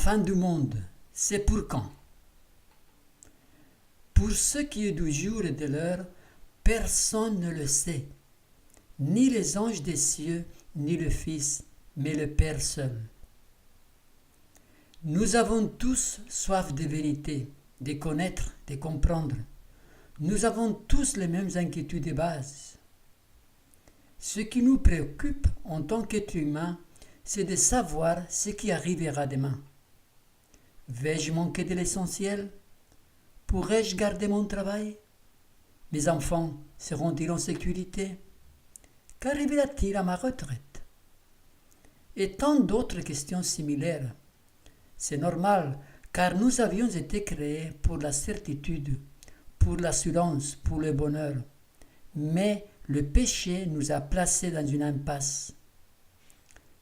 fin du monde, c'est pour quand? Pour ce qui est du jour et de l'heure, personne ne le sait, ni les anges des cieux, ni le Fils, mais le Père seul. Nous avons tous soif de vérité, de connaître, de comprendre. Nous avons tous les mêmes inquiétudes de base. Ce qui nous préoccupe en tant qu'être humain, c'est de savoir ce qui arrivera demain. Vais-je manquer de l'essentiel? Pourrais-je garder mon travail? Mes enfants seront-ils en sécurité? Qu'arrivera-t-il à ma retraite? Et tant d'autres questions similaires. C'est normal, car nous avions été créés pour la certitude, pour l'assurance, pour le bonheur. Mais le péché nous a placés dans une impasse.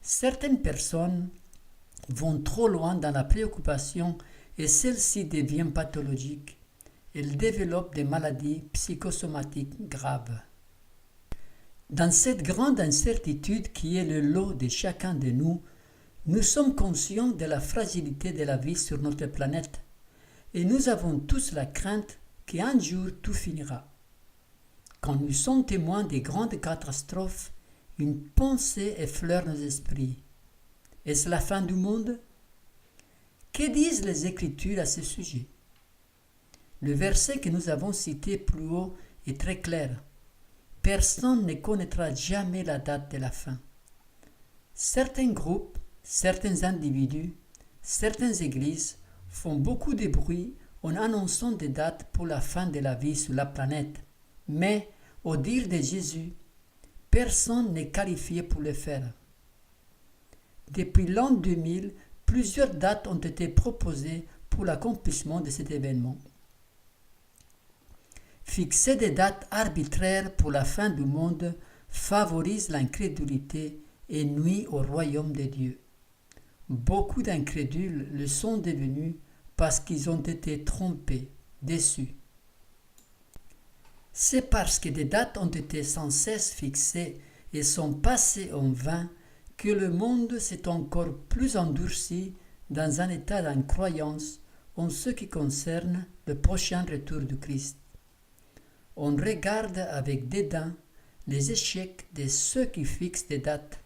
Certaines personnes vont trop loin dans la préoccupation et celle-ci devient pathologique. Elles développent des maladies psychosomatiques graves. Dans cette grande incertitude qui est le lot de chacun de nous, nous sommes conscients de la fragilité de la vie sur notre planète et nous avons tous la crainte qu'un jour tout finira. Quand nous sommes témoins des grandes catastrophes, une pensée effleure nos esprits. Est-ce la fin du monde? Que disent les Écritures à ce sujet? Le verset que nous avons cité plus haut est très clair. Personne ne connaîtra jamais la date de la fin. Certains groupes, certains individus, certaines églises font beaucoup de bruit en annonçant des dates pour la fin de la vie sur la planète. Mais, au dire de Jésus, personne n'est qualifié pour le faire. Depuis l'an 2000, plusieurs dates ont été proposées pour l'accomplissement de cet événement. Fixer des dates arbitraires pour la fin du monde favorise l'incrédulité et nuit au royaume de Dieu. Beaucoup d'incrédules le sont devenus parce qu'ils ont été trompés, déçus. C'est parce que des dates ont été sans cesse fixées et sont passées en vain que le monde s'est encore plus endurci dans un état d'incroyance en ce qui concerne le prochain retour du Christ. On regarde avec dédain les échecs de ceux qui fixent des dates,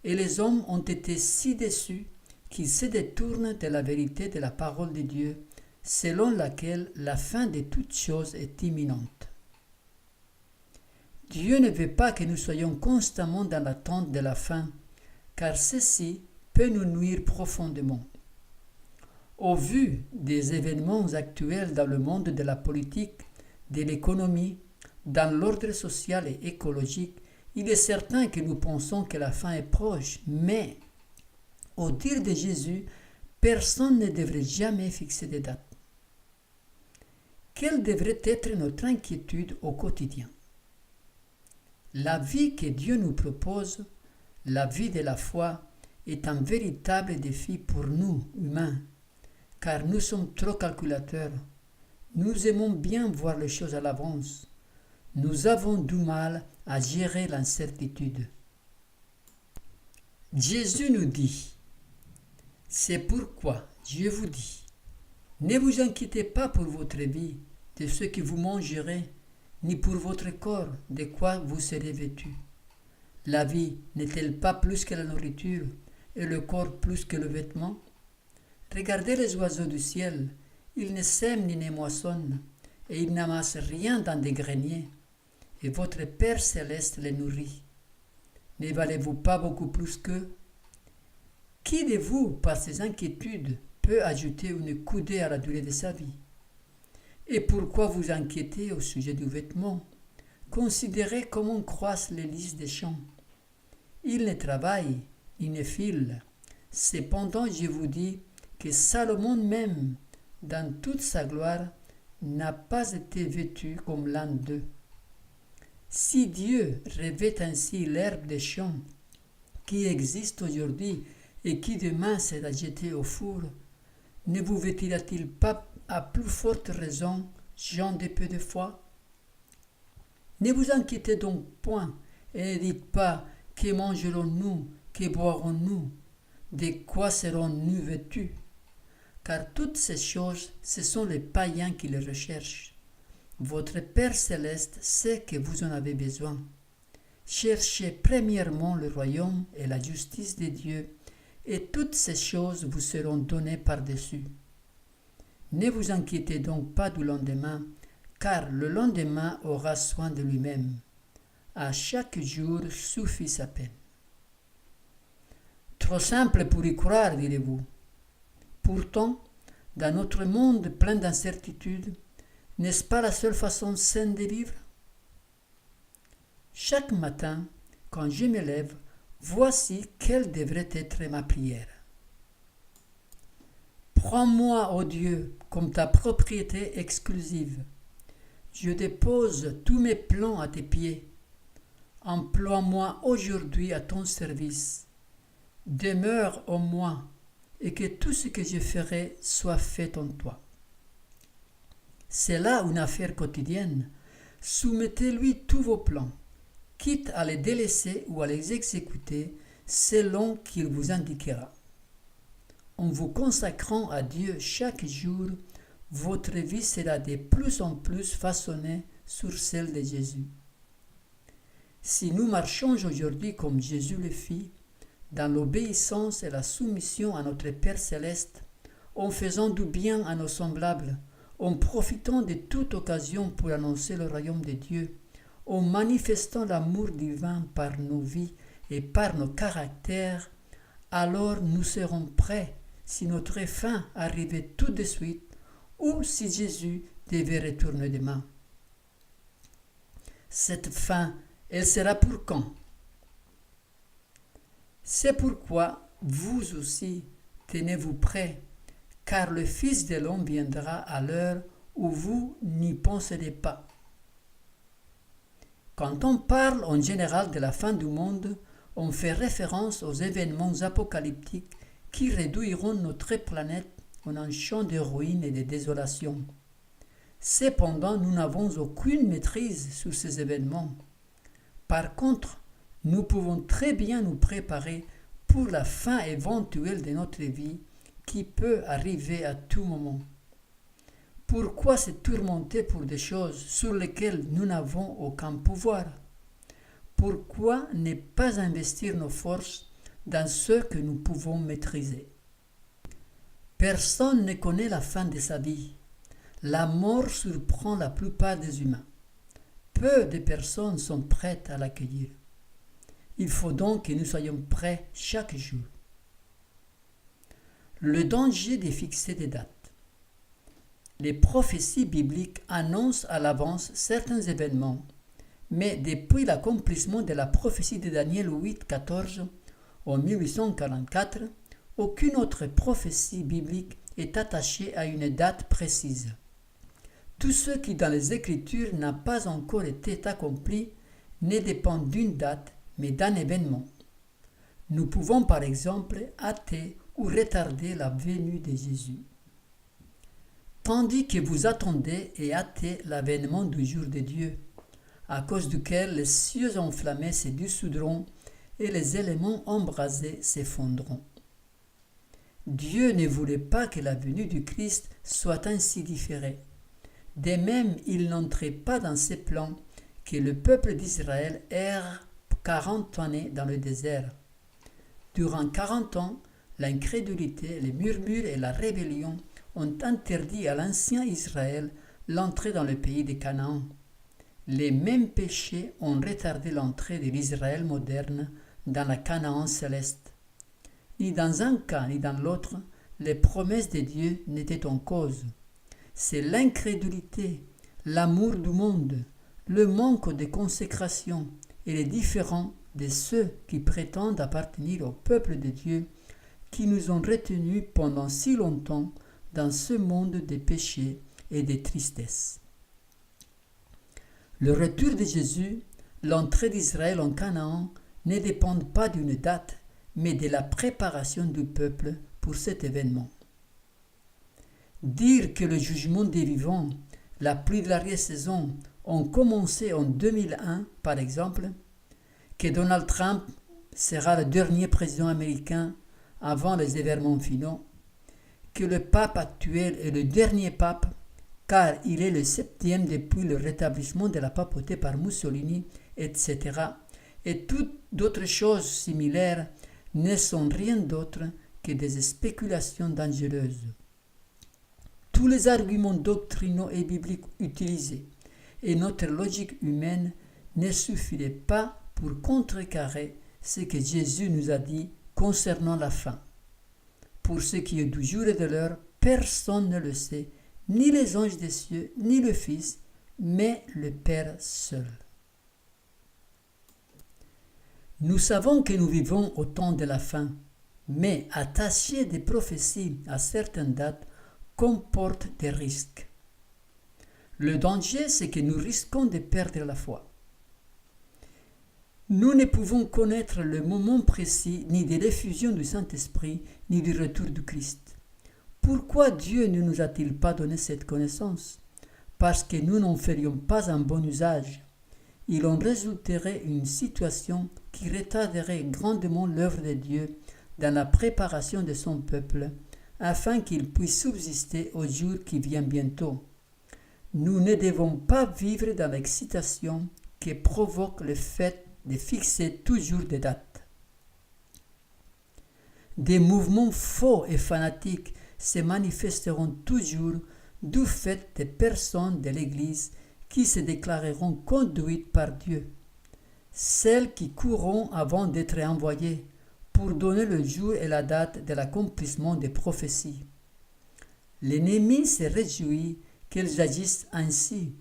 et les hommes ont été si déçus qu'ils se détournent de la vérité de la parole de Dieu, selon laquelle la fin de toutes choses est imminente. Dieu ne veut pas que nous soyons constamment dans l'attente de la fin, car ceci peut nous nuire profondément. Au vu des événements actuels dans le monde de la politique, de l'économie, dans l'ordre social et écologique, il est certain que nous pensons que la fin est proche, mais, au dire de Jésus, personne ne devrait jamais fixer de date. Quelle devrait être notre inquiétude au quotidien? La vie que Dieu nous propose, la vie de la foi, est un véritable défi pour nous, humains, car nous sommes trop calculateurs. Nous aimons bien voir les choses à l'avance. Nous avons du mal à gérer l'incertitude. Jésus nous dit, « C'est pourquoi je vous dis, ne vous inquiétez pas pour votre vie, de ce que vous mangerez, ni pour votre corps, de quoi vous serez vêtus. La vie n'est-elle pas plus que la nourriture, et le corps plus que le vêtement? Regardez les oiseaux du ciel, ils ne sèment ni ne moissonnent, et ils n'amassent rien dans des greniers, et votre Père céleste les nourrit. Ne valez-vous pas beaucoup plus qu'eux? Qui de vous, par ses inquiétudes, peut ajouter une coudée à la durée de sa vie? Et pourquoi vous inquiétez au sujet du vêtement? Considérez comment croissent les lys des champs. Ils ne travaillent, ni ne filent. Cependant, je vous dis que Salomon même, dans toute sa gloire, n'a pas été vêtu comme l'un d'eux. Si Dieu revêt ainsi l'herbe des champs, qui existe aujourd'hui et qui demain sera jetée au four, ne vous vêtira-t-il pas à plus forte raison, gens de peu de foi? Ne vous inquiétez donc point, et ne dites pas, que mangerons-nous, que boirons-nous, de quoi serons-nous vêtus? car toutes ces choses, ce sont les païens qui les recherchent. Votre Père céleste sait que vous en avez besoin. Cherchez premièrement le royaume et la justice de Dieu, et toutes ces choses vous seront données par-dessus. Ne vous inquiétez donc pas du lendemain, car le lendemain aura soin de lui-même. À chaque jour suffit sa peine. Trop simple pour y croire, direz-vous. Pourtant, dans notre monde plein d'incertitudes, n'est-ce pas la seule façon saine de vivre? Chaque matin, quand je me lève, voici quelle devrait être ma prière. Prends-moi, ô Dieu, comme ta propriété exclusive. Je dépose tous mes plans à tes pieds. Emploie-moi aujourd'hui à ton service. Demeure en moi, et que tout ce que je ferai soit fait en toi. C'est là une affaire quotidienne. Soumettez-lui tous vos plans, quitte à les délaisser ou à les exécuter selon qu'il vous indiquera. En vous consacrant à Dieu chaque jour, votre vie sera de plus en plus façonnée sur celle de Jésus. Si nous marchons aujourd'hui comme Jésus le fit, dans l'obéissance et la soumission à notre Père céleste, en faisant du bien à nos semblables, en profitant de toute occasion pour annoncer le royaume de Dieu, en manifestant l'amour divin par nos vies et par nos caractères, alors nous serons prêts si notre fin arrivait tout de suite ou si Jésus devait retourner demain. Cette fin, elle sera pour quand? C'est pourquoi vous aussi tenez-vous prêts, car le Fils de l'homme viendra à l'heure où vous n'y penserez pas. Quand on parle en général de la fin du monde, on fait référence aux événements apocalyptiques qui réduiront notre planète en un champ de ruines et de désolation. Cependant, nous n'avons aucune maîtrise sur ces événements. Par contre, nous pouvons très bien nous préparer pour la fin éventuelle de notre vie qui peut arriver à tout moment. Pourquoi se tourmenter pour des choses sur lesquelles nous n'avons aucun pouvoir? Pourquoi ne pas investir nos forces dans ce que nous pouvons maîtriser? Personne ne connaît la fin de sa vie. La mort surprend la plupart des humains. Peu de personnes sont prêtes à l'accueillir. Il faut donc que nous soyons prêts chaque jour. Le danger de fixer des dates. Les prophéties bibliques annoncent à l'avance certains événements, mais depuis l'accomplissement de la prophétie de Daniel 8,14 en 1844, aucune autre prophétie biblique est attachée à une date précise. Tout ce qui dans les Écritures n'a pas encore été accompli ne dépend d'une date, mais d'un événement. Nous pouvons par exemple hâter ou retarder la venue de Jésus. Tandis que vous attendez et hâtez l'avènement du jour de Dieu, à cause duquel les cieux enflammés se dissoudront et les éléments embrasés s'effondreront. Dieu ne voulait pas que la venue du Christ soit ainsi différée. De même, il n'entrait pas dans ses plans que le peuple d'Israël erre 40 années dans le désert. Durant 40 ans, l'incrédulité, les murmures et la rébellion ont interdit à l'ancien Israël l'entrée dans le pays de Canaan. Les mêmes péchés ont retardé l'entrée de l'Israël moderne dans la Canaan céleste. Ni dans un cas ni dans l'autre, les promesses de Dieu n'étaient en cause. C'est l'incrédulité, l'amour du monde, le manque de consécration et les différends de ceux qui prétendent appartenir au peuple de Dieu qui nous ont retenus pendant si longtemps dans ce monde de péchés et de tristesse. Le retour de Jésus, l'entrée d'Israël en Canaan, ne dépendent pas d'une date, mais de la préparation du peuple pour cet événement. Dire que le jugement des vivants, la pluie de l'arrière-saison, ont commencé en 2001, par exemple, que Donald Trump sera le dernier président américain avant les événements finaux, que le pape actuel est le dernier pape, car il est le 7e depuis le rétablissement de la papauté par Mussolini, etc. Et toutes d'autres choses similaires ne sont rien d'autre que des spéculations dangereuses. Tous les arguments doctrinaux et bibliques utilisés et notre logique humaine ne suffiraient pas pour contrecarrer ce que Jésus nous a dit concernant la fin. Pour ce qui est du jour et de l'heure, personne ne le sait, ni les anges des cieux, ni le Fils, mais le Père seul. Nous savons que nous vivons au temps de la fin, mais attacher des prophéties à certaines dates comporte des risques. Le danger, c'est que nous risquons de perdre la foi. Nous ne pouvons connaître le moment précis ni de l'effusion du Saint-Esprit, ni du retour du Christ. Pourquoi Dieu ne nous a-t-il pas donné cette connaissance? Parce que nous n'en ferions pas un bon usage. Il en résulterait une situation qui retarderait grandement l'œuvre de Dieu dans la préparation de son peuple, afin qu'il puisse subsister au jour qui vient bientôt. Nous ne devons pas vivre dans l'excitation que provoque le fait de fixer toujours des dates. Des mouvements faux et fanatiques se manifesteront toujours du fait des personnes de l'Église qui se déclareront conduites par Dieu, celles qui courront avant d'être envoyées pour donner le jour et la date de l'accomplissement des prophéties. L'ennemi se réjouit qu'elles agissent ainsi,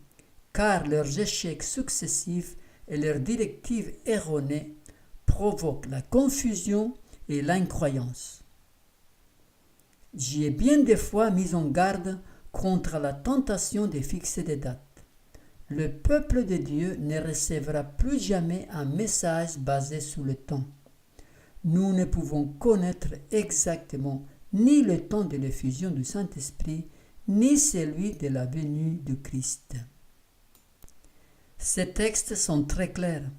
car leurs échecs successifs et leurs directives erronées provoquent la confusion et l'incroyance. J'y ai bien des fois mis en garde contre la tentation de fixer des dates. Le peuple de Dieu ne recevra plus jamais un message basé sur le temps. Nous ne pouvons connaître exactement ni le temps de l'effusion du Saint-Esprit, ni celui de la venue du Christ. Ces textes sont très clairs.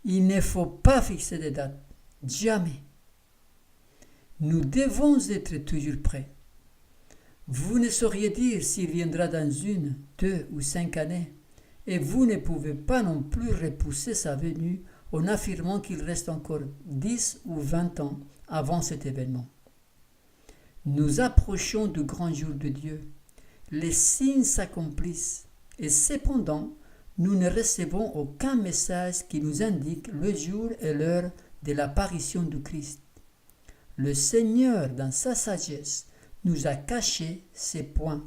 Il ne faut pas fixer de date. Jamais. Nous devons être toujours prêts. Vous ne sauriez dire s'il viendra dans 1, 2 ou 5 années, et vous ne pouvez pas non plus repousser sa venue en affirmant qu'il reste encore 10 ou 20 ans avant cet événement. Nous approchons du grand jour de Dieu. Les signes s'accomplissent, et cependant, nous ne recevons aucun message qui nous indique le jour et l'heure de l'apparition du Christ. Le Seigneur, dans sa sagesse, nous a caché ces points,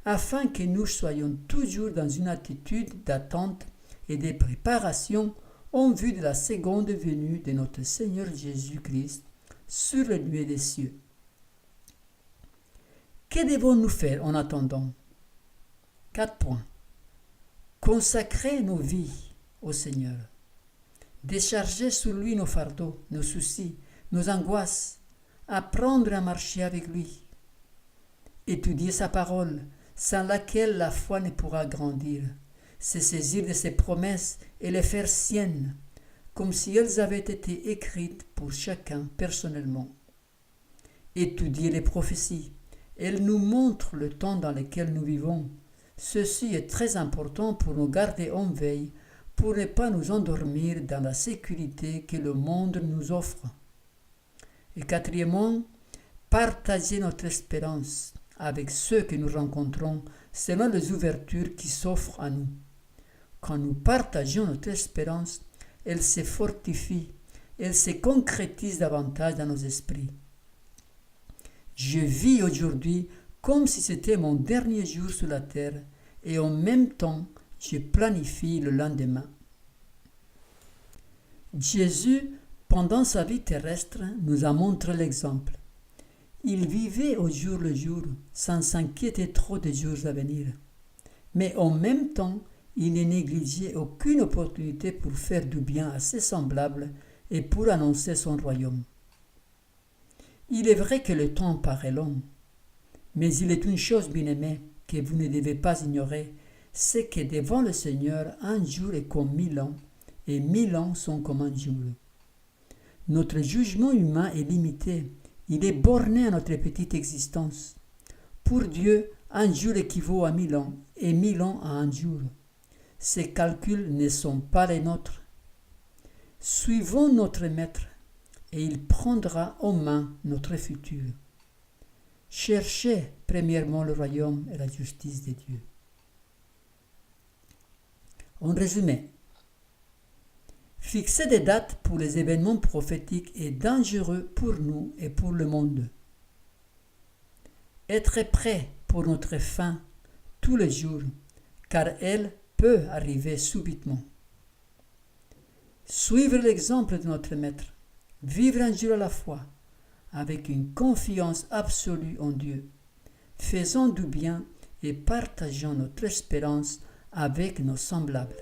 afin que nous soyons toujours dans une attitude d'attente et de préparation en vue de la seconde venue de notre Seigneur Jésus-Christ sur les nuées des cieux. Que devons-nous faire en attendant? 4 points. Consacrer nos vies au Seigneur. Décharger sur lui nos fardeaux, nos soucis, nos angoisses. Apprendre à marcher avec lui. Étudier sa parole, sans laquelle la foi ne pourra grandir. Se saisir de ses promesses et les faire siennes, comme si elles avaient été écrites pour chacun personnellement. Étudier les prophéties. Elles nous montrent le temps dans lequel nous vivons. Ceci est très important pour nous garder en veille, pour ne pas nous endormir dans la sécurité que le monde nous offre. Et quatrièmement, partager notre espérance avec ceux que nous rencontrons selon les ouvertures qui s'offrent à nous. Quand nous partageons notre espérance, elle se fortifie, elle se concrétise davantage dans nos esprits. Je vis aujourd'hui comme si c'était mon dernier jour sur la terre et en même temps, je planifie le lendemain. Jésus, pendant sa vie terrestre, nous a montré l'exemple. Il vivait au jour le jour, sans s'inquiéter trop des jours à venir. Mais en même temps, il ne négligeait aucune opportunité pour faire du bien à ses semblables et pour annoncer son royaume. Il est vrai que le temps paraît long, mais il est une chose, bien-aimée, que vous ne devez pas ignorer, c'est que devant le Seigneur, un jour est comme 1000 ans, et 1000 ans sont comme un jour. Notre jugement humain est limité, il est borné à notre petite existence. Pour Dieu, un jour équivaut à 1000 ans et 1000 ans à un jour. Ces calculs ne sont pas les nôtres. Suivons notre Maître et il prendra en main notre futur. Cherchez premièrement le royaume et la justice de Dieu. En résumé, fixer des dates pour les événements prophétiques est dangereux pour nous et pour le monde. Être prêt pour notre fin tous les jours, car elle peut arriver subitement. Suivre l'exemple de notre Maître, vivre un jour à la fois, avec une confiance absolue en Dieu, faisant du bien et partageant notre espérance avec nos semblables.